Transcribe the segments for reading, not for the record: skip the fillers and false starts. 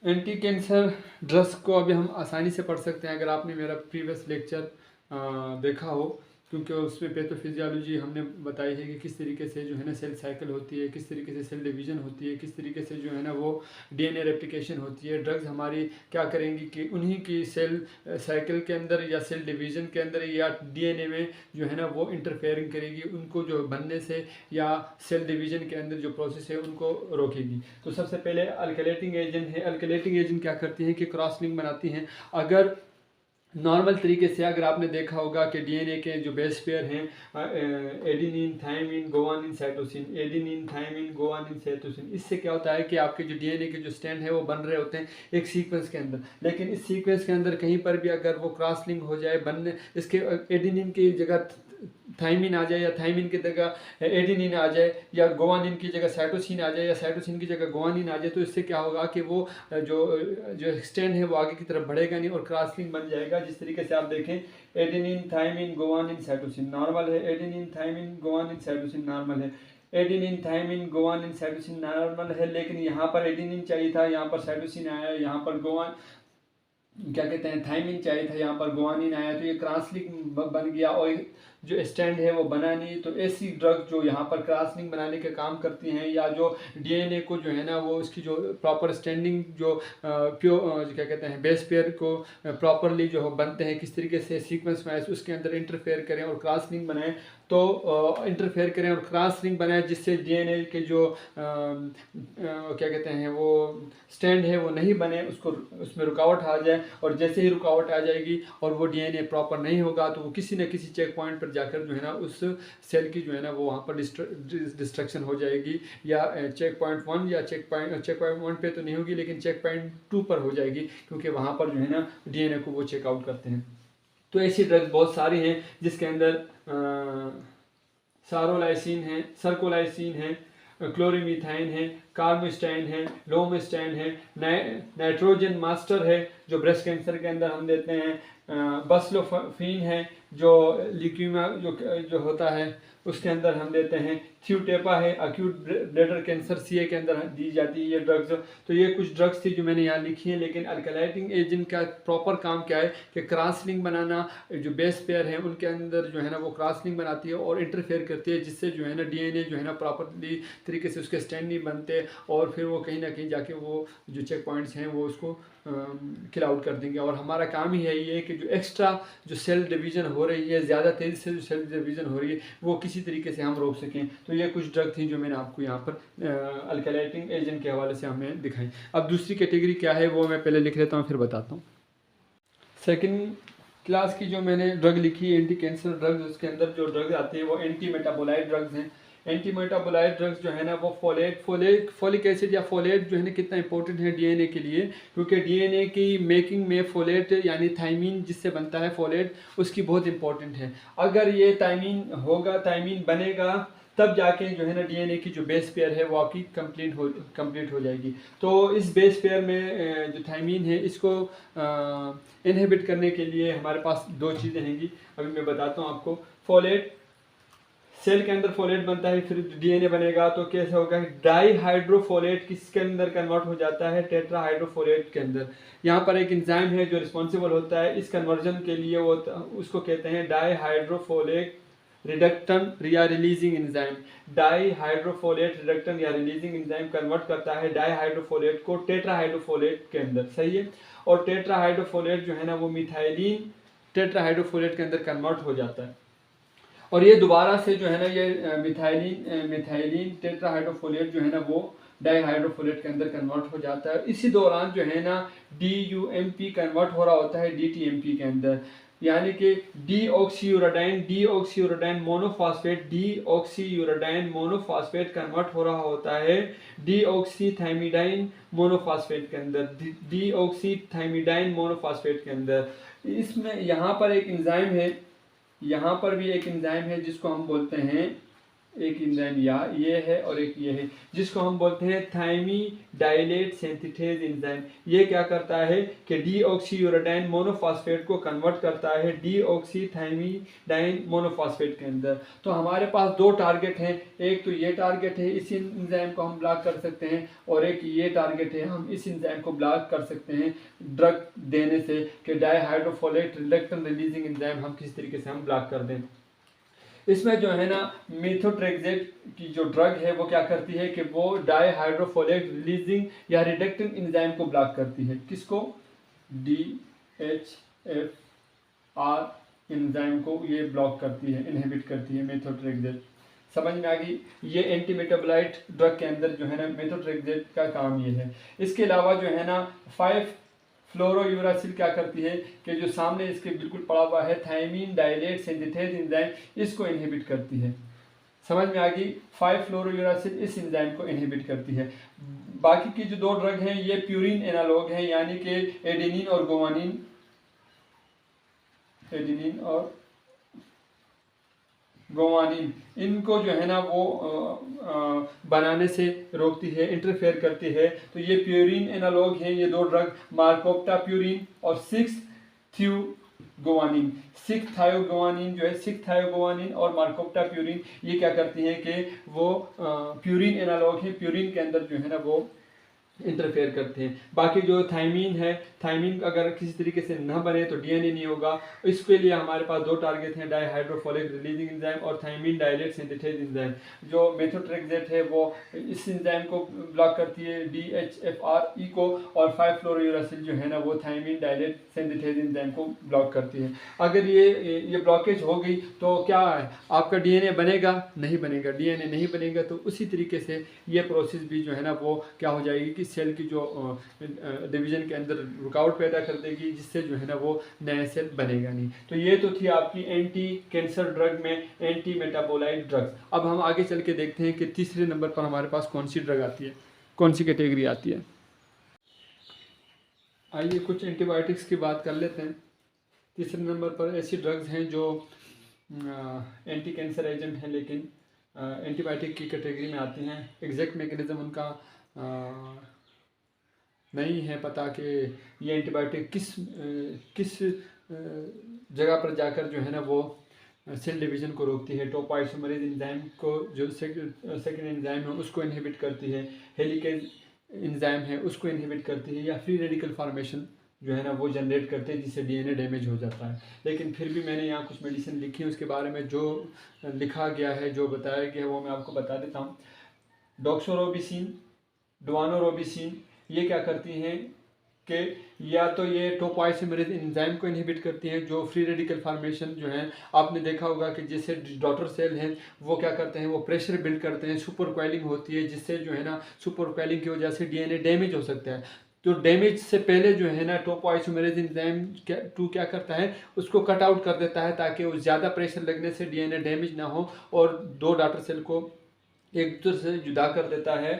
Anti cancer drugs को अभी हम आसानी से पढ़ सकते हैं अगर आपने मेरा प्रीवियस लेक्चर देखा हो, क्योंकि उसमें पैथोफिजियोलॉजी हमने बताई है कि किस तरीके से जो है ना सेल साइकिल होती है, किस तरीके से सेल डिवीजन होती है, किस तरीके से जो है ना वो डीएनए रेप्लिकेशन होती है। ड्रग्स हमारी क्या करेंगी कि उन्हीं की सेल साइकिल के अंदर या सेल डिवीजन के अंदर या डीएनए में जो है ना वो इंटरफेयरिंग करेगी, उनको जो बनने से या सेल डिवीजन के अंदर जो प्रोसेस है उनको रोकेगी। तो सबसे पहले अल्कलेटिंग एजेंट है। अल्कलेटिंग एजेंट क्या करती हैं कि क्रॉस लिंक बनाती हैं। अगर नॉर्मल तरीके से अगर आपने देखा होगा कि डीएनए के जो बेस पेयर हैं adenine, thymine, guanine, cytosine, adenine, thymine, guanine, cytosine, इससे क्या होता है कि आपके जो डीएनए के जो स्ट्रैंड है वो बन रहे होते हैं एक सीक्वेंस के अंदर। लेकिन इस सीक्वेंस के अंदर कहीं पर भी अगर वो क्रॉस लिंक हो जाए, बनने इसके एडिनिन की जगह थायमिन आ जाए या थायमिन की जगह एडिनिन आ जाए या गुआनिन की जगह साइटोसिन आ जाए या साइटोसिन की जगह गुआनिन आ जाए, तो इससे क्या होगा कि वो जो जो स्ट्रैंड है वो आगे की तरफ बढ़ेगा नहीं और क्रॉस लिंक बन जाएगा। जिस तरीके से आप देखें adenine, thymine, guanine, cytosine normal है, adenine, thymine, guanine, cytosine normal है, adenine, thymine, guanine, cytosine normal है। लेकिन यहाँ पर एडिनिन चाहिए था, यहाँ पर साइटोसिन आया, यहाँ पर गुआन क्या कहते हैं थायमिन चाहिए था, यहाँ पर गुआनिन आया, तो ये क्रॉस लिंक बन गया और जो स्टैंड है वो बना नहीं। तो ऐसी ड्रग जो यहाँ पर क्रॉस लिंक बनाने के काम करती हैं या जो डीएनए को जो है ना वो इसकी जो प्रॉपर स्टैंडिंग जो क्या कहते हैं बेस पेयर को प्रॉपरली जो बनते हैं, किस तरीके से सीक्वेंस वाइज उसके अंदर इंटरफेयर करें और क्रॉस लिंक बनाएं, तो इंटरफेयर करें और क्रॉस लिंक बनाएं जिससे डीएनए के जो क्या कहते हैं वो स्टैंड है वो नहीं बने, उसको उसमें रुकावट आ जाए। और जैसे ही रुकावट आ जाएगी और वो डीएनए प्रॉपर नहीं होगा तो वो किसी न किसी चेक पॉइंट पर जाकर जो है ना उस सेल की जो है ना वो वहाँ पर डिस्ट्रक्शन हो जाएगी, या चेक पॉइंट 1 या चेक पॉइंट 1 पे तो नहीं होगी लेकिन चेक पॉइंट 2 पर हो जाएगी, क्योंकि वहाँ पर जो है ना डीएनए को वो चेकआउट करते हैं। तो ऐसी ड्रग्स बहुत सारी हैं जिसके अंदर सारोलाइसिन है, सर्कोलाइसिन है, क्लोरीमिथाइन है, कार्बोस्टाइन है, लोमस्टाइन है, नाइट्रोजन मास्टर है जो ब्रेस्ट कैंसर के अंदर हम देते हैं, बसलोफिन है जो ल्यूकीमिया जो होता है उसके अंदर हम देते हैं, थ्यूटेपा है अक्यूट ब्लैडर कैंसर सीए के अंदर दी जाती है ये ड्रग्स। तो ये कुछ ड्रग्स थी जो मैंने यहाँ लिखी है। लेकिन अल्कलाइटिंग एजेंट का प्रॉपर काम क्या है कि क्रॉस लिंक बनाना, जो बेस पेयर है उनके अंदर जो है ना वो क्रॉस लिंक बनाती है और इंटरफेयर करती है, जिससे जो है ना डीएनए जो है ना प्रॉपरली तरीके से उसके स्टैंड नहीं बनते और फिर वो कहीं ना कहीं जाके वो जो चेक पॉइंट्स हैं वो उसको किल आउट कर देंगे। और हमारा काम ही है ये कि जो एक्स्ट्रा जो सेल डिवीज़न हो रही है, ज़्यादा तेज़ी से जो सेल डिवीज़न हो रही है वो किसी तरीके से हम रोक सकें। तो ये कुछ ड्रग थी जो मैंने आपको यहाँ पर अल्कलाइटिंग एजेंट के हवाले से हमें दिखाई। अब दूसरी कैटेगरी क्या है वो मैं पहले लिख लेता हूँ फिर बताता हूँ। सेकेंड क्लास की जो मैंने ड्रग लिखी है एंटी कैंसर ड्रग्स, उसके अंदर जो ड्रग्स आती है वो एंटी मेटाबोलाइट ड्रग्स हैं। एंटी मेटाबोलाइट ड्रग्स जो है ना वो फोलिक एसिड या फोलेट जो है ना कितना इंपॉर्टेंट है डीएनए के लिए, क्योंकि डीएनए की मेकिंग में फोलेट यानी थायमीन जिससे बनता है फोलेट उसकी बहुत इंपॉर्टेंट है। अगर ये थायमीन होगा, थायमीन बनेगा तब जाके जो है ना डीएनए की जो बेस पेयर है वो आपकी कंप्लीट हो जाएगी। तो इस बेस पेयर में जो थायमीन है इसको इनहिबिट करने के लिए हमारे पास दो चीज़ें हैंगी, अभी मैं बताता हूँ आपको। फोलेट, सेल के अंदर फोलेट बनता है, फिर डीएनए बनेगा तो कैसे होगा, डाई हाइड्रोफोलेट किसके अंदर कन्वर्ट हो जाता है, टेट्रा हाइड्रोफोलेट के अंदर। यहाँ पर एक एंजाइम है जो रिस्पॉन्सिबल होता है इस कन्वर्जन के लिए, वो उसको कहते हैं डाई हाइड्रोफोलेट रिडक्टन या रिलीजिंग एंजाइम। डाई हाइड्रोफोलेट रिडक्टन या रिलीजिंग एंजाइम कन्वर्ट करता है डाई हाइड्रोफोलेट को टेट्रा हाइड्रोफोलेट के अंदर, सही है। और टेट्रा हाइड्रोफोलेट जो है ना वो मिथाइलिन टेट्रा हाइड्रोफोलेट के अंदर कन्वर्ट हो जाता है और ये दोबारा से जो है ना ये मिथाइलिन टेट्रा हाइड्रोफोलेट जो है ना वो डाईहाइड्रोफोलेट के अंदर कन्वर्ट हो जाता है। इसी दौरान जो है ना DUMP कन्वर्ट हो रहा होता है DTMP के अंदर, यानी कि डीऑक्सीयूराडाइन मोनोफॉस्फेट कन्वर्ट हो रहा होता है डीऑक्सीथाइमिडाइन मोनोफॉस्फेट के अंदर, डीऑक्सीथाइमिडाइन मोनोफॉस्फेट के अंदर। इसमें यहाँ पर एक एंजाइम है, यहाँ पर भी एक एंजाइम है जिसको हम बोलते हैं एक एंजाइम ये है और एक ये है, जिसको हम बोलते हैं थायमिडाइलेट सिंथेटेज एंजाइम। ये क्या करता है कि डीऑक्सीयूरेडाइन मोनोफॉस्फेट को कन्वर्ट करता है डीऑक्सीथायमिडाइन मोनोफॉस्फेट के अंदर। तो हमारे पास दो टारगेट हैं, एक तो ये टारगेट है, इस एंजाइम को हम ब्लॉक कर सकते हैं, और एक ये टारगेट है, हम इस एंजाइम को ब्लॉक कर सकते हैं ड्रग देने से कि डाईहाइड्रोफोलेट रिडक्टेंस रिलीजिंग एंजाइम हम किस तरीके से हम ब्लॉक कर दें। इसमें जो है ना मेथोट्रेक्सेट की जो ड्रग है वो क्या करती है कि वो डाईहाइड्रोफोलेट रिलीजिंग या रिडक्टिंग एंजाइम को ब्लॉक करती है। किसको? DHFR एंजाइम को ये ब्लॉक करती है, इनहिबिट करती है मेथोट्रेक्सेट। समझ में आ गई? ये एंटी मेटाबोलाइट ड्रग के अंदर जो है ना मेथोट्रेक्सेट का काम ये है। इसके अलावा जो है ना 5 फ्लोरोयूरासिल क्या करती है कि जो सामने इसके बिल्कुल पड़ा हुआ है थायमीन डायलेट सिंथेटेज एंजाइम, इसको इनहिबिट करती है। समझ में आ गई? 5 फ्लोरोयूरासिल इस एंजाइम को इनहिबिट करती है। बाकी की जो दो ड्रग हैं ये प्यूरिन एनालॉग हैं, यानी कि एडेनिन और गुआनिन, एडेनिन और गुआनिन, इनको जो है ना वो बनाने से रोकती है, इंटरफेयर करती है। तो ये प्यूरिन एनालॉग हैं ये दो ड्रग, मार्कोप्टा प्यूरिन और 6-थियोगुआनिन। 6-थियोगुआनिन जो है, 6-थियोगुआनिन और मार्कोप्टा प्यूरिन ये क्या करती हैं कि वो प्यूरिन एनालॉग है, प्यूरिन के अंदर जो है ना वो इंटरफेयर करते हैं। बाकी जो थायमीन है, थायमीन अगर किसी तरीके से न बने तो डीएनए नहीं होगा। इसके लिए हमारे पास दो टारगेट हैं, डाईहाइड्रोफोलेट रिलीजिंग एंजाइम और थायमीन डायलेट सिंथेटेज एंजाइम। जो मेथोट्रेक्सेट है वो इस एंजाइम को ब्लॉक करती है DHFRE को, और 5 फ्लोरोयूरासिल जो है ना वो थायमीन डायलेट सिंथेटेज एंजाइम को ब्लॉक करती है। अगर ये ब्लॉकेज हो गई तो क्या है, आपका डीएनए बनेगा? नहीं बनेगा। डीएनए नहीं बनेगा तो उसी तरीके से ये प्रोसेस भी जो है ना वो क्या हो जाएगी कि सेल की जो डिवीजन के अंदर रुकावट पैदा कर देगी, जिससे जो है ना वो नया सेल बनेगा नहीं। तो ये तो थी आपकी एंटी कैंसर ड्रग में एंटी मेटाबोलाइट ड्रग्स। अब हम आगे चल के देखते हैं कि तीसरे नंबर पर हमारे पास कौन सी ड्रग आती है, कौन सी कैटेगरी आती है। आइए कुछ एंटीबायोटिक्स की बात कर लेते हैं। तीसरे नंबर पर ऐसी ड्रग्स हैं जो एंटी कैंसर एजेंट हैं, लेकिन एंटीबायोटिक की कैटेगरी में आती हैं। एग्जैक्ट मैकेनिज्म उनका नहीं है पता कि ये एंटीबायोटिक किस जगह पर जाकर जो है ना वो सेल डिवीजन को रोकती है। टोपोआइसोमरेज एंजाइम को जो सेकंड एंजाइम है उसको इनहिबिट करती है, हेलिकेज एंजाइम है उसको इनहिबिट करती है, या फ्री रेडिकल फॉर्मेशन जो है ना वो जनरेट करते हैं, जिससे डीएनए डैमेज हो जाता है। लेकिन फिर भी मैंने यहाँ कुछ मेडिसिन लिखी है, उसके बारे में जो लिखा गया है, जो बताया गया है वो मैं आपको बता देता हूँ। डॉक्सोरोबिसिन, डुआनोरोबिसिन ये क्या करती हैं कि या तो ये टोपोआइसोमरेज एंजाइम को इनहिबिट करती हैं, जो फ्री रेडिकल फॉर्मेशन जो है आपने देखा होगा कि जैसे डॉटर सेल हैं वो क्या करते हैं, वो प्रेशर बिल्ड करते हैं, सुपर क्वेलिंग होती है, जिससे जो है ना सुपर क्वेलिंग की वजह से डीएनए डैमेज हो सकता है। तो डैमेज से पहले जो है ना टोपोआइसोमरेज एंजाइम क्या करता है, उसको कट आउट कर देता है, ताकि वो ज़्यादा प्रेशर लगने से डीएनए डैमेज ना हो और दो डॉटर सेल को एक दूसरे से जुदा कर देता है।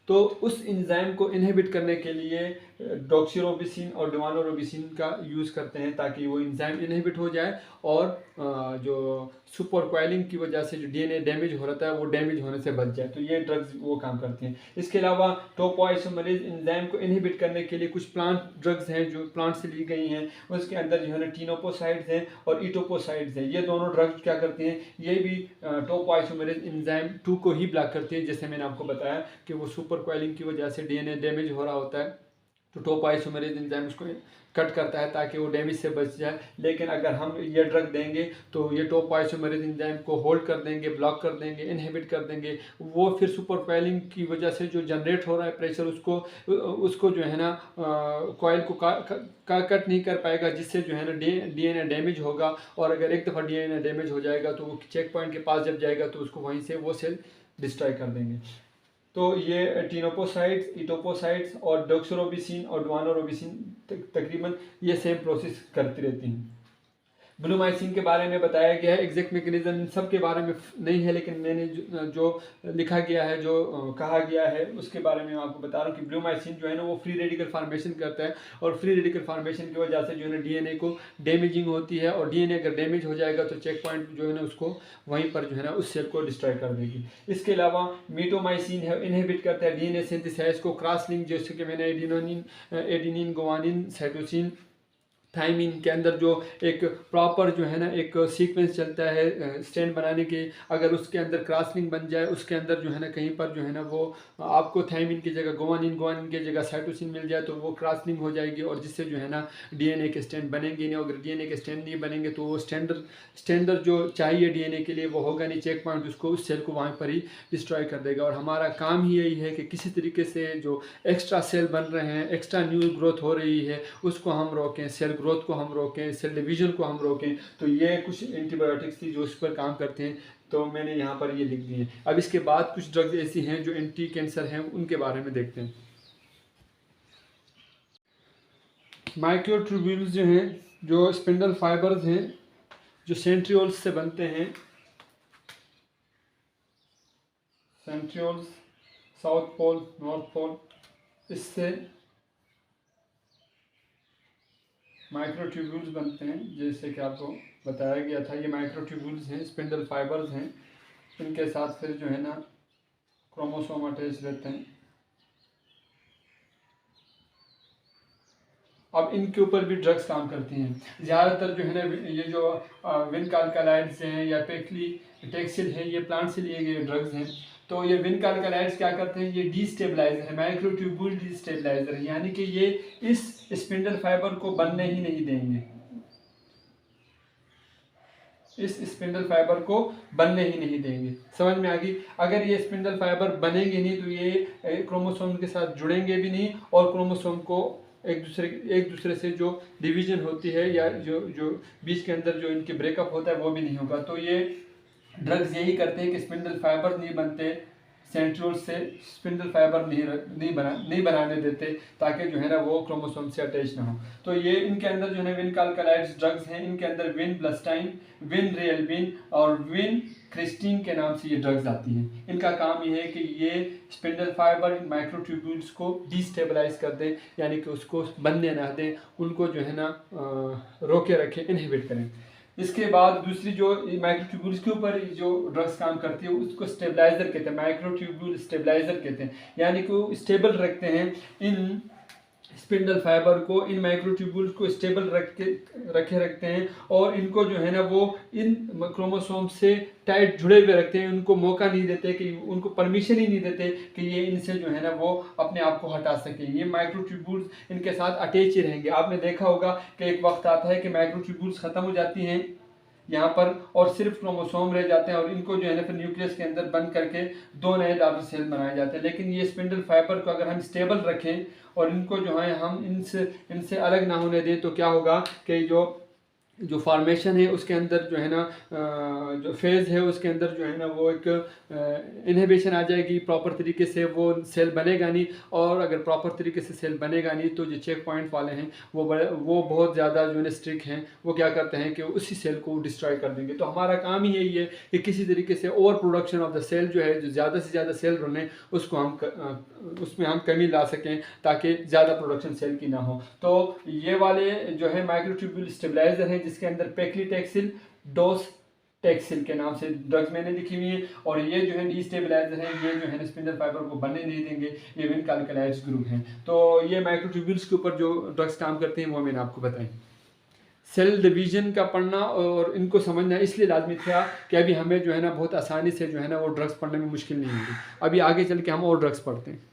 तो उस एंजाइम को इनहिबिट करने के लिए डॉक्सिरोबिसिन और डुआनोरोबिसिन का यूज़ करते हैं, ताकि वो एंजाइम इनहिबिट हो जाए और जो सुपर क्वाइलिंग की वजह से जो डीएनए डैमेज हो रहा है वो डैमेज होने से बच जाए। तो ये ड्रग्स वो काम करती हैं। इसके अलावा टोपोआइसोमरेज एंजाइम को इनहिबिट करने के लिए कुछ प्लांट ड्रग्स हैं जो प्लांट से ली गई हैं, उसके अंदर जो है ना टीनोपोसाइड्स हैं और इटोपोसाइड्स हैं। ये दोनों ड्रग्स क्या करती हैं, ये भी टोपोआइसोमरेज एंजाइम 2 को ही ब्लॉक करती है। जैसे मैंने आपको बताया कि वो सुपर क्वाइलिंग की वजह से डीएनए डैमेज हो रहा होता है, तो टोपोआइसोमरेज एंजाइम उसको कट करता है ताकि वो डैमेज से बच जाए। लेकिन अगर हम ये ड्रग देंगे तो ये टोपोआइसोमरेज एंजाइम को होल्ड कर देंगे, ब्लॉक कर देंगे, इनहिबिट कर देंगे। वो फिर सुपर क्वाइलिंग की वजह से जो जनरेट हो रहा है प्रेशर, उसको जो है ना कॉइल को कट नहीं कर पाएगा, जिससे जो है ना डीएनए डैमेज होगा। और अगर एक दफ़ा डीएनए डैमेज हो जाएगा तो वो चेक पॉइंट के पास जब जाएगा तो उसको वहीं से वो सेल डिस्ट्रॉय कर देंगे। तो ये टीनोपोसाइड्स, इटोपोसाइड्स और डॉक्सोरोबिसिन और डुआनोरोबिसिन तकरीबन ये सेम प्रोसेस करती रहती हैं। ब्लूमाइसिन के बारे में बताया गया है, एग्जैक्ट मैकेनिज्म इन सब के बारे में नहीं है, लेकिन मैंने जो लिखा गया है, जो कहा गया है, उसके बारे में मैं आपको बता रहा हूँ कि ब्लूमाइसिन जो है ना वो फ्री रेडिकल फार्मेशन करता है, और फ्री रेडिकल फार्मेशन की वजह से जो है ना डीएनए को डैमेजिंग होती है, और डीएनए अगर डैमेज हो जाएगा तो चेक पॉइंट जो है ना उसको वहीं पर जो है ना उस सेल को डिस्ट्रॉय कर देगी। इसके अलावा मीटोमाइसिन है, इनहिबिट करता है डीएनए सिंथेसाइज को, क्रॉस लिंक जैसे कि मैंने एडिनिन गुआनिन साइटोसिन थाइमिन के अंदर जो एक प्रॉपर जो है ना एक सीक्वेंस चलता है स्टैंड बनाने के, अगर उसके अंदर क्रॉस लिंक बन जाए, उसके अंदर जो है ना कहीं पर जो है ना वो आपको थाइमिन की जगह गुआनिन, गुआनिन की जगह साइटोसिन मिल जाए तो वो क्रॉस लिंक हो जाएगी, और जिससे जो है ना डीएनए के स्टैंड बनेंगे नहीं। अगर डीएनए के स्टैंड नहीं बनेंगे तो वो स्टैंडर्ड जो चाहिए डीएनए के लिए वो होगा नहीं, चेक पॉइंट उसको उस सेल को वहाँ पर ही डिस्ट्रॉय कर देगा। और हमारा काम ही यही है कि किसी तरीके से जो एक्स्ट्रा सेल बन रहे हैं, एक्स्ट्रा न्यू ग्रोथ हो रही है, उसको हम रोकें, सेल ग्रोथ को हम रोकें, सेल डिवीजन को हम रोकें। तो ये कुछ एंटीबायोटिक्स थी जो उस पर काम करते हैं, तो मैंने यहाँ पर ये लिख दिए। अब इसके बाद कुछ ड्रग्स ऐसी हैं जो एंटी कैंसर हैं, उनके बारे में देखते हैं। माइक्रोट्यूब्यूल्स जो हैं, जो स्पिंडल फाइबर्स हैं, जो सेंट्रियोल्स से बनते हैं, centrioles south pole north pole, इससे माइक्रोट्यूब्यूल्स बनते हैं, जैसे कि आपको बताया गया था। ये माइक्रोट्यूब्यूल्स हैं, स्पिंडल फाइबर्स हैं, इनके साथ फिर जो है ना क्रोमोसोम अटैच रहते हैं। अब इनके ऊपर भी ड्रग्स काम करती हैं। ज़्यादातर जो है ना ये जो विनकाल्कालाइड्स हैं या पेक्लीटेक्सिल है, ये प्लांट से लिए गए ड्रग्स हैं। तो ये विनकाल्कालाइड्स क्या करते हैं, ये डीस्टेबलाइजर है, माइक्रोट्यूब्यूल डीस्टेबलाइजर है, यानी कि ये इस स्पिंडल फाइबर को बनने ही नहीं देंगे, इस स्पिंडल फाइबर को बनने ही नहीं देंगे। समझ में आ गई? अगर ये स्पिंडल फाइबर बनेंगे नहीं तो ये क्रोमोसोम के साथ जुड़ेंगे भी नहीं, और क्रोमोसोम को एक दूसरे से जो डिवीजन होती है या जो बीच के अंदर जो इनके ब्रेकअप होता है वो भी नहीं होगा। तो ये ड्रग्स यही करते हैं कि स्पिंडल फाइबर नहीं बनते, सेंट्रियोल से स्पिंडल फाइबर नहीं बनाने देते, ताकि जो है ना वो क्रोमोसोम से अटैच ना हो। तो ये इनके अंदर जो है ना विनकाल्कालाइड्स ड्रग्स हैं, इनके अंदर विनब्लस्टाइन, विनरेल्बिन और विनक्रिस्टीन के नाम से ये ड्रग्स आती हैं। इनका काम ये है कि ये स्पिंडल फाइबर माइक्रोट्यूब्यूल्स को डिस्टेबलाइज कर दें, यानी कि उसको बनने ना दें, उनको जो है ना रोके रखें, इनहिबिट करें। इसके बाद दूसरी जो माइक्रोट्यूब्यूल्स के ऊपर जो ड्रग्स काम करती है उसको स्टेबलाइजर कहते हैं, माइक्रोट्यूब्यूल स्टेबलाइजर कहते हैं, यानी कि वो स्टेबल रखते हैं इन स्पिंडल फाइबर को, इन माइक्रोट्यूब्यूल्स को स्टेबल रखते हैं, और इनको जो है ना वो इन क्रोमोसोम से टाइट जुड़े हुए रखते हैं। उनको मौका नहीं देते, कि उनको परमिशन ही नहीं देते कि ये इनसे जो है ना वो अपने आप को हटा सके। ये माइक्रोट्यूब्यूल्स इनके साथ अटैच ही रहेंगे। आपने देखा होगा कि एक वक्त आता है कि माइक्रोट्यूब्यूल्स ख़त्म हो जाती हैं यहाँ पर, और सिर्फ क्रोमोसोम रह जाते हैं, और इनको जो है ना फिर न्यूक्लियस के अंदर बंद करके दो नए डॉटर सेल बनाए जाते हैं। लेकिन ये स्पिंडल फाइबर को अगर हम स्टेबल रखें और इनको जो है हम इनसे अलग ना होने दें, तो क्या होगा कि जो फॉर्मेशन है उसके अंदर जो है ना जो फेज़ है उसके अंदर जो है ना वो एक इनहिबिशन आ जाएगी, प्रॉपर तरीके से वो सेल बनेगा नहीं। और अगर प्रॉपर तरीके से सेल बनेगा नहीं तो जो चेक पॉइंट वाले हैं वो बहुत ज़्यादा जो है स्ट्रिक हैं, वो क्या करते हैं कि उसी सेल को डिस्ट्रॉय कर देंगे। तो हमारा काम ही यही है कि किसी तरीके से over production of the cell जो है, जो ज़्यादा से ज़्यादा सेल बने, उसको हम उसमें हम कमी ला सकें, ताकि ज़्यादा प्रोडक्शन सेल की ना हो। तो ये वाले जो है माइक्रोट्यूब्यूल स्टेबलाइजर हैं, जिसके अंदर पेक्लीटेक्सिल, डोस्टेक्सिल के नाम से ड्रग्स मैंने लिखी हुई है, और ये जो है डिस्टेबलाइजर हैं, ये जो है स्पिंडल फाइबर को बनने नहीं देंगे, ये विनकाल्कालाइड्स ग्रुप हैं। तो ये माइक्रोट्यूब्यूल्स के ऊपर जो ड्रग्स काम करते हैं वो मैंने आपको बताई। सेल डिवीजन का पढ़ना और इनको समझना इसलिए लाजमी था कि अभी हमें जो है ना बहुत आसानी से जो है ना वो ड्रग्स पढ़ने में मुश्किल नहीं होगी। अभी आगे चल के हम और ड्रग्स पढ़ते हैं।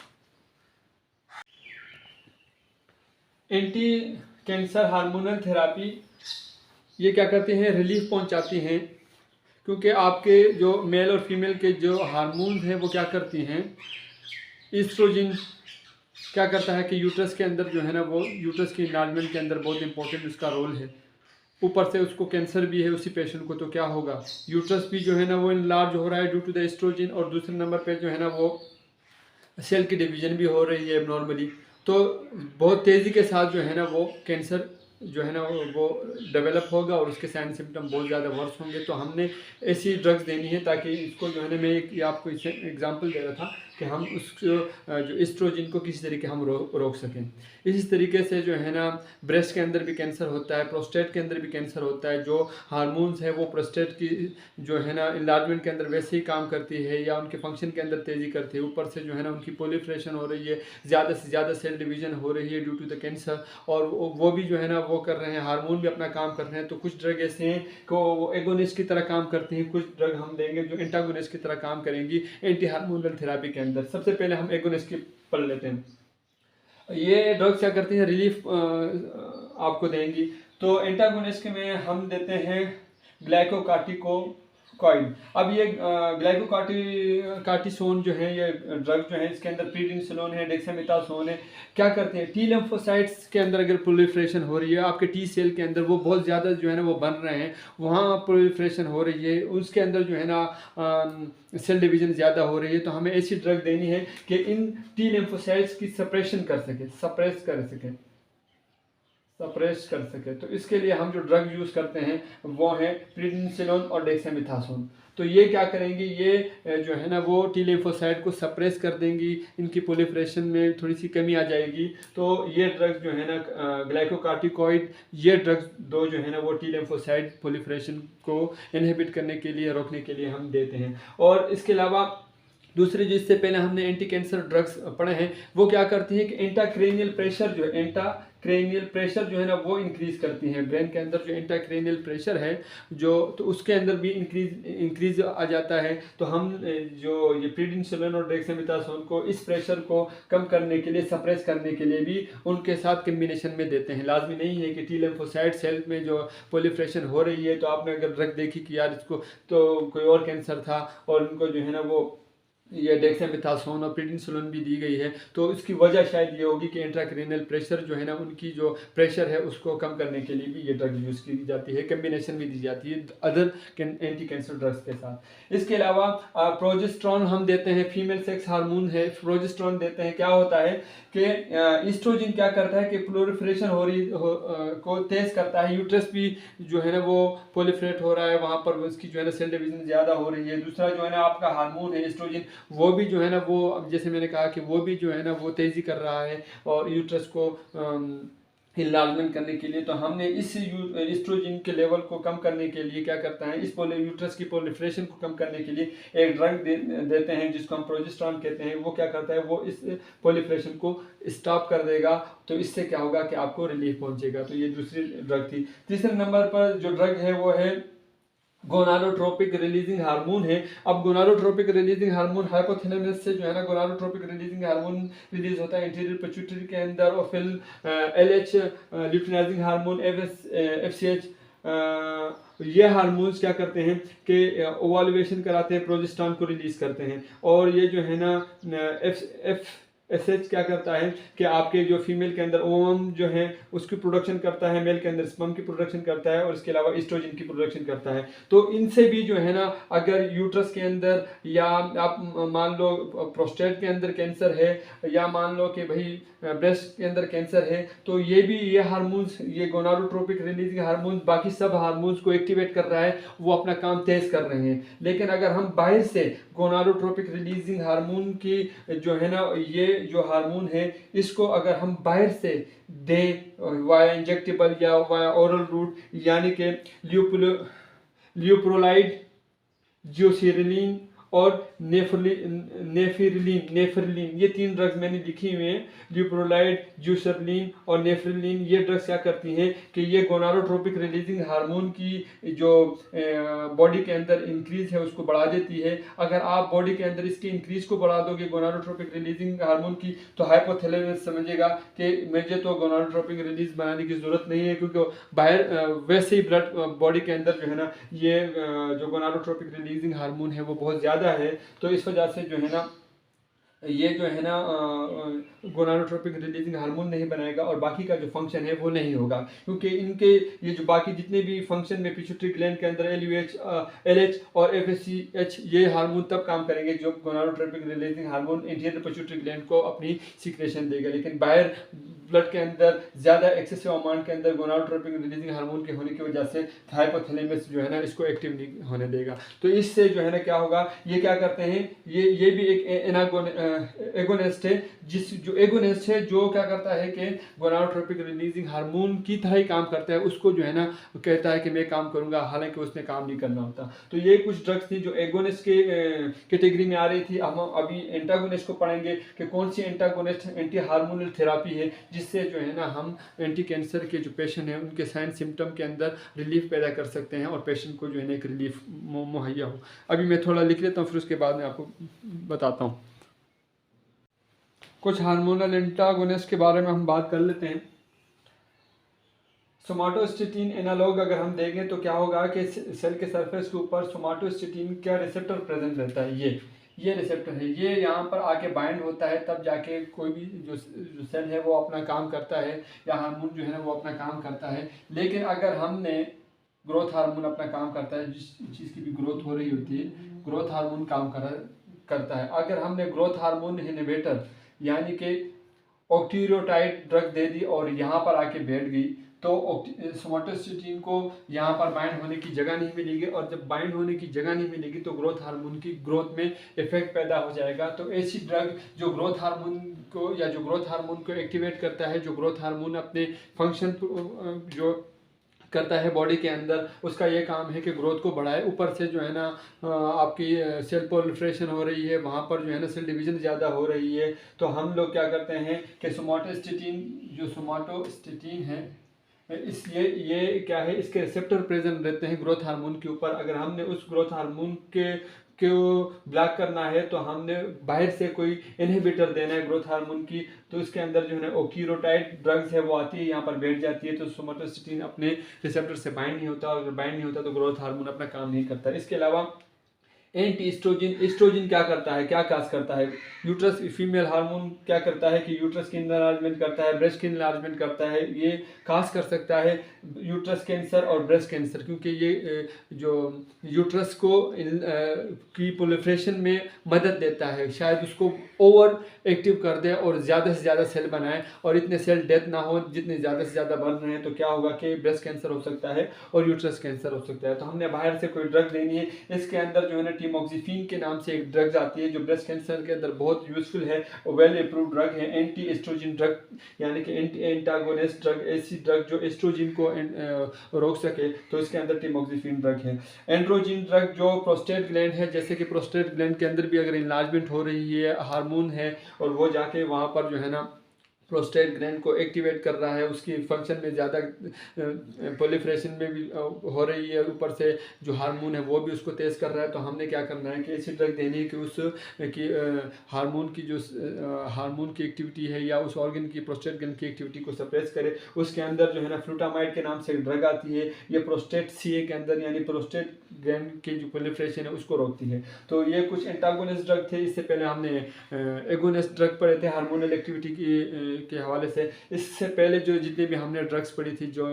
एंटी कैंसर हार्मोनल थेरापी ये क्या करते हैं, रिलीफ पहुंचाती हैं, क्योंकि आपके जो मेल और फीमेल के जो हार्मोन्स हैं वो क्या करती हैं, ईस्ट्रोजन क्या करता है कि यूट्रस के अंदर जो है ना वो यूट्रस की इनलार्जमेंट के अंदर बहुत इंपॉर्टेंट उसका रोल है। ऊपर से उसको कैंसर भी है उसी पेशेंट को, तो क्या होगा, यूट्रस भी जो है ना वो इनलार्ज हो रहा है ड्यू टू द एस्ट्रोजन, और दूसरे नंबर पे जो है ना वो सेल की डिवीजन भी हो रही है नॉर्मली। तो बहुत तेज़ी के साथ जो है ना वो कैंसर जो है ना वो डेवलप होगा और उसके साइन सिम्टम बहुत ज़्यादा वर्स होंगे। तो हमने ऐसी ड्रग्स देनी है ताकि इसको जो है ना, मैं एक आपको इसे एग्जांपल दे रहा था कि हम उस जो एस्ट्रोजन को किसी तरीके हम रोक सकें। इसी तरीके से जो है ना ब्रेस्ट के अंदर भी कैंसर होता है, प्रोस्टेट के अंदर भी कैंसर होता है। जो हार्मोन्स है वो प्रोस्टेट की जो है ना इन्लार्जमेंट के अंदर वैसे ही काम करती है या उनके फंक्शन के अंदर तेज़ी करती है। ऊपर से जो है ना उनकी प्रोलिफरेशन हो रही है, ज़्यादा से ज़्यादा सेल डिवीजन हो रही है ड्यू टू द कैंसर, और वो भी जो है ना वो कर रहे हैं, हार्मोन भी अपना काम कर रहे हैं। तो कुछ ड्रग ऐसे हैं कि वो एगोनिस्ट की तरह काम करती हैं, कुछ ड्रग हम देंगे जो एंटागोनिस्ट की तरह काम करेंगी एंटी हार्मोनल थेरेपी के अंदर। सबसे पहले हम एगोनिस्ट की पढ़ लेते हैं। ये ड्रग्स क्या करती हैं, रिलीफ आपको देंगी। तो एंटागोनिस्ट में हम देते हैं ग्लाइकोकार्टिकोइड। अब ये कार्टिसोन जो है, ये ड्रग जो है, इसके अंदर प्रीडिनिसोलोन है, डेक्सामेथासोन है। क्या करते हैं, टी लिम्फोसाइट्स के अंदर अगर प्रोलिफरेशन हो रही है, आपके टी सेल के अंदर वो बहुत ज़्यादा जो है ना वो बन रहे हैं, वहाँ प्रोलिफरेशन हो रही है, उसके अंदर जो है ना सेल डिवीजन ज़्यादा हो रही है, तो हमें ऐसी ड्रग देनी है कि इन टी लिम्फोसाइट्स की सप्रेस कर सके। तो इसके लिए हम जो ड्रग यूज़ करते हैं वो है प्रीडिनिसोलोन और डेक्सामेथासोन। तो ये क्या करेंगी, ये जो है ना वो टी लिम्फोसाइट को सप्रेस कर देंगी, इनकी प्रोलिफरेशन में थोड़ी सी कमी आ जाएगी। तो ये ड्रग्स जो है ना ग्लाइकोकार्टिकॉइड, ये ड्रग्स दो जो है ना वो टी लिम्फोसाइट प्रोलिफरेशन को इनहिबिट करने के लिए, रोकने के लिए हम देते हैं। और इसके अलावा दूसरी, जिससे पहले हमने एंटी कैंसर ड्रग्स पढ़े हैं, वो क्या करती है कि इंट्राक्रैनियल प्रेशर जो है ना वो इंक्रीज करती हैं। ब्रेन के अंदर जो इंट्राक्रैनियल प्रेशर है जो, तो उसके अंदर भी इंक्रीज आ जाता है। तो हम जो ये प्रीडिनिसोलोन और डेक्सामेथासोन को इस प्रेशर को कम करने के लिए, सप्रेस करने के लिए भी उनके साथ कम्बिनेशन में देते हैं। लाजमी नहीं है कि टी लिम्फोसाइट सेल में जो प्रोलिफरेशन हो रही है तो आपने अगर ड्रग देखी कि यार इसको तो कोई और कैंसर था और उनको जो है ना वो ये डेक्सामेथासोन और प्रीडिनिसोलोन भी दी गई है, तो इसकी वजह शायद ये होगी कि इंट्राक्रैनियल प्रेशर जो है ना, उनकी जो प्रेशर है उसको कम करने के लिए भी ये ड्रग यूज़ की जाती है, कम्बिनेशन भी दी जाती है अदर एंटी कैंसर ड्रग्स के साथ। इसके अलावा प्रोजेस्टेरॉन हम देते हैं, फीमेल सेक्स हार्मोन है, प्रोजेस्टेरॉन देते हैं। क्या होता है कि ईस्ट्रोजन क्या करता है कि प्रोलिफरेशन को तेज़ करता है, यूट्रस भी जो है ना वो प्रोलिफरेट हो रहा है, वहाँ पर उसकी जो है ना सेल डिवीजन ज़्यादा हो रही है। दूसरा जो है ना आपका हार्मोन है एस्ट्रोजन, वो भी जो है ना वो, जैसे मैंने कहा कि वो भी जो है ना वो तेज़ी कर रहा है और यूट्रस को इन्लार्जमेंट करने के लिए। तो हमने इस एस्ट्रोजन के लेवल को कम करने के लिए क्या करता है, इस यूट्रस की प्रोलिफरेशन को कम करने के लिए एक ड्रग देते हैं जिसको हम प्रोजेस्टेरॉन कहते हैं। वो क्या करता है, वो इस प्रोलिफरेशन को स्टॉप कर देगा। तो इससे क्या होगा कि आपको रिलीफ पहुंचेगा। तो ये दूसरी ड्रग थी। तीसरे नंबर पर जो ड्रग है वो है गोनाडोट्रोपिक रिलीजिंग हार्मोन है। अब गोनाडोट्रोपिक रिलीजिंग हार्मोन हाइपोथैलेमस से जो है ना गोनाडोट्रोपिक रिलीजिंग हार्मोन रिलीज होता है इंटीरियर पिट्यूटरी के अंदर, और फिर एलएच ल्यूटिनाइजिंग हार्मोन, एफसीएच, ये हार्मोन्स क्या करते हैं कि ओवाल्युएशन कराते हैं, प्रोजेस्टेरॉन को रिलीज करते हैं। और ये जो है ना एसएच क्या करता है कि आपके जो फीमेल के अंदर ओवम जो है उसकी प्रोडक्शन करता है, मेल के अंदर स्पर्म की प्रोडक्शन करता है, और इसके अलावा एस्ट्रोजन की प्रोडक्शन करता है। तो इनसे भी जो है ना, अगर यूट्रस के अंदर या आप मान लो प्रोस्टेट के अंदर कैंसर है, या मान लो कि भाई ब्रेस्ट के अंदर कैंसर है, तो ये हार्मोन्स, ये गोनाडोट्रोपिक रिलीजिंग हार्मोन्स बाकी सब हार्मोन्स को एक्टिवेट कर रहा है, वो अपना काम तेज कर रहे हैं। लेकिन अगर हम बाहर से गोनाडोट्रोपिक रिलीजिंग हार्मोन की जो है ना, ये जो हार्मोन है, इसको अगर हम बाहर से दें वाया इंजेक्टेबल या वाया ओरल रूट, यानी कि ल्यूप्रोलाइड, जियोसिरिलीन और नेफिरलिन, ये 3 ड्रग्स मैंने लिखी हुई हैं। ल्यूप्रोलाइड, जियोसिरिलीन और नेफिरलिन, ये ड्रग्स क्या करती हैं कि ये गोनाडोट्रोपिक रिलीजिंग हार्मोन की जो बॉडी के अंदर इंक्रीज है उसको बढ़ा देती है। अगर आप बॉडी के अंदर इसकी इंक्रीज को बढ़ा दोगे गोनाडोट्रोपिक रिलीजिंग हार्मोन की, तो हाइपोथैलेमस समझेगा कि मुझे तो गोनाडोट्रोपिक रिलीज बनाने की जरूरत नहीं है, क्योंकि बाहर वैसे ही ब्लड बॉडी के अंदर जो है ना ये जो गोनाडोट्रोपिक रिलीजिंग हार्मोन है वो बहुत ज़्यादा है। तो इस वजह से जो है ना ये जो है ना गोनाडोट्रोपिक रिलीजिंग हार्मोन नहीं बनाएगा और बाकी का जो फंक्शन है वो नहीं होगा, क्योंकि इनके ये जो बाकी जितने भी फंक्शन में पिट्यूटरी ग्लैंड के अंदर LUH, LH और FSH ये हार्मोन तब काम करेंगे जो gonadotropic releasing hormone interior pituitary gland को अपनी सीक्रेशन देगा। लेकिन बाहर ब्लड के अंदर ज़्यादा एक्सेसिव अमाउंट के अंदर गोनाडोट्रोपिक रिलीजिंग हार्मोन के होने की वजह से हाइपोथैलेमस जो है ना इसको एक्टिव नहीं होने देगा। तो इससे जो है ना क्या होगा, ये क्या करते हैं, ये भी एक एगोनिस्ट है, जो एगोनिस्ट है जो क्या करता है कि गोनाडोट्रोपिक रिलीजिंग हार्मोन की तरह ही काम करता है, उसको जो है ना कहता है कि मैं काम करूंगा, हालांकि उसने काम नहीं करना होता। तो ये कुछ ड्रग्स थी जो एगोनिस्ट के कैटेगरी में आ रही थी। हम अभी एंटागोनिस्ट को पढ़ेंगे कि कौन सी एंटागोनिस्ट एंटी हार्मोनल थेरापी है जिससे जो है ना हम एंटी कैंसर के जो पेशेंट हैं उनके साइन सिम्टम के अंदर रिलीफ पैदा कर सकते हैं और पेशेंट को जो है ना एक रिलीफ मुहैया हो। अभी मैं थोड़ा लिख लेता हूँ, फिर उसके बाद मैं आपको बताता हूँ। कुछ हार्मोनल एंटागोनिस्ट के बारे में हम बात कर लेते हैं। सोमाटोस्टेटिन एनालॉग अगर हम देखें तो क्या होगा कि सेल के सरफेस के ऊपर सोमाटोस्टेटिन का रिसेप्टर प्रेजेंट रहता है। ये रिसेप्टर है, ये यहाँ पर आके बाइंड होता है, तब जाके कोई भी जो सेल है वो अपना काम करता है या हार्मोन जो है ना वो अपना काम करता है। लेकिन अगर हमने ग्रोथ हार्मोन अपना काम करता है, जिस चीज़ की भी ग्रोथ हो रही होती है ग्रोथ हार्मोन काम करता है। अगर हमने ग्रोथ हार्मोन इनहिबिटर यानी कि ऑक्टीरोटाइड ड्रग दे दी और यहाँ पर आके बैठ गई तो सोमाटोस्टेटिन को यहाँ पर बाइंड होने की जगह नहीं मिलेगी, और जब बाइंड होने की जगह नहीं मिलेगी तो ग्रोथ हार्मोन की ग्रोथ में इफेक्ट पैदा हो जाएगा। तो ऐसी ड्रग जो ग्रोथ हार्मोन को या जो ग्रोथ हार्मोन को एक्टिवेट करता है, जो ग्रोथ हार्मोन अपने फंक्शन जो करता है बॉडी के अंदर, उसका ये काम है कि ग्रोथ को बढ़ाए। ऊपर से जो है ना आपकी सेल प्रोलिफरेशन हो रही है, वहाँ पर जो है ना सेल डिवीजन ज़्यादा हो रही है, तो हम लोग क्या करते हैं कि सोमाटोस्टेटिन है इसलिए ये क्या है, इसके रिसेप्टर प्रेजेंट रहते हैं ग्रोथ हार्मोन के ऊपर। अगर हमने उस ग्रोथ हार्मोन को ब्लॉक करना है तो हमने बाहर से कोई इनहिबिटर देना है ग्रोथ हार्मोन की, तो इसके अंदर जो है ना ऑक्टीरोटाइड ड्रग्स है वो आती है, यहाँ पर बैठ जाती है, तो सोमाटोस्टेटिन अपने रिसेप्टर से बाइंड नहीं होता, और बाइंड नहीं होता तो ग्रोथ हार्मोन अपना काम नहीं करता। इसके अलावा एंटी एस्ट्रोजन क्या करता है, क्या काज करता है, यूट्रस फीमेल हार्मोन क्या करता है कि यूट्रस की इनलार्जमेंट करता है, ब्रेस्ट की इनलार्जमेंट करता है, ये काज कर सकता है यूट्रस कैंसर और ब्रेस्ट कैंसर, क्योंकि ये जो यूट्रस को की प्रोलिफरेशन में मदद देता है, शायद उसको ओवर एक्टिव कर दे और ज़्यादा से ज़्यादा सेल बनाए और इतने सेल डेथ ना हो, जितने ज़्यादा से ज़्यादा बन रहे हैं तो क्या होगा कि ब्रेस्ट कैंसर हो सकता है और यूट्रस कैंसर हो सकता है। तो हमने बाहर से कोई ड्रग देनी है, इसके अंदर जो है ना टीमोक्सिफिन के नाम से एक ड्रग आती है जो ब्रेस्ट कैंसर के अंदर बहुत यूजफुल है, वेल अप्रूव ड्रग है, एंटी एस्ट्रोजन ड्रग यानी कि एंटी एंटागोनिस्ट ड्रग, ऐसी ड्रग जो एस्ट्रोजन को रोक सके, तो इसके अंदर टीमोक्सिफिन ड्रग है। एंड्रोजन ड्रग जो प्रोस्टेट ग्लैंड है, जैसे कि प्रोस्टेट ग्लैंड के अंदर भी अगर इनलार्जमेंट हो रही है, हार्मोन है और वो जाके वहाँ पर जो है ना प्रोस्टेट ग्लैंड को एक्टिवेट कर रहा है, उसकी फंक्शन में ज़्यादा प्रोलिफरेशन में भी हो रही है, ऊपर से जो हार्मोन है वो भी उसको तेज़ कर रहा है, तो हमने क्या करना है कि ऐसी ड्रग देनी है कि उस कि हार्मोन की जो हार्मोन की एक्टिविटी है या उस ऑर्गन की प्रोस्टेट ग्लैंड की एक्टिविटी को सप्रेस करे। उसके अंदर जो है ना फ्लूटामाइड के नाम से एक ड्रग आती है, ये प्रोस्टेट CA के अंदर यानी प्रोस्टेट ग्लैंड की जो प्रोलिफरेशन है उसको रोकती है। तो ये कुछ एंटागोनिस्ट ड्रग थे। इससे पहले हमने एगोनिस्ट ड्रग पढ़े थे हार्मोनल एक्टिविटी के हवाले से। इससे पहले जो जितने भी हमने ड्रग्स पढ़ी थी जो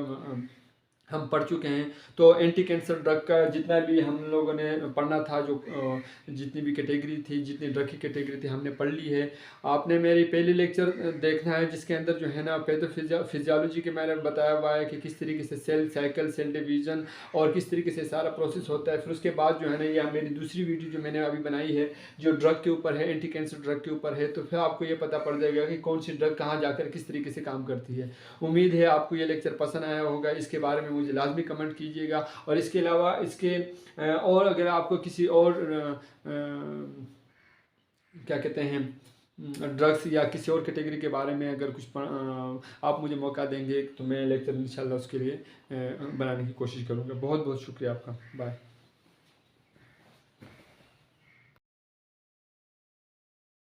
हम पढ़ चुके हैं, तो एंटी कैंसर ड्रग का जितना भी हम लोगों ने पढ़ना था, जो जितनी भी कैटेगरी थी, जितनी ड्रग की कैटेगरी थी हमने पढ़ ली है। आपने मेरी पहली लेक्चर देखना है जिसके अंदर जो है ना पैथोफिजियोलॉजी के मैंने बताया हुआ है कि किस तरीके से सेल साइकिल, सेल डिवीजन और किस तरीके से सारा प्रोसेस होता है। फिर उसके बाद जो है ना ये मेरी दूसरी वीडियो जो मैंने अभी बनाई है जो ड्रग के ऊपर है, एंटी कैंसर ड्रग के ऊपर है, तो फिर आपको ये पता पड़ जाएगा कि कौन सी ड्रग कहाँ जाकर किस तरीके से काम करती है। उम्मीद है आपको ये लेक्चर पसंद आया होगा। इसके बारे में मुझे लाजमी कमेंट कीजिएगा, और इसके अलावा इसके और अगर आपको किसी और क्या कहते हैं ड्रग्स या किसी और कैटेगरी के बारे में अगर कुछ आप मुझे मौका देंगे तो मैं लेक्चर इंशाल्लाह उसके लिए बनाने की कोशिश करूँगा। बहुत बहुत शुक्रिया आपका। बाय।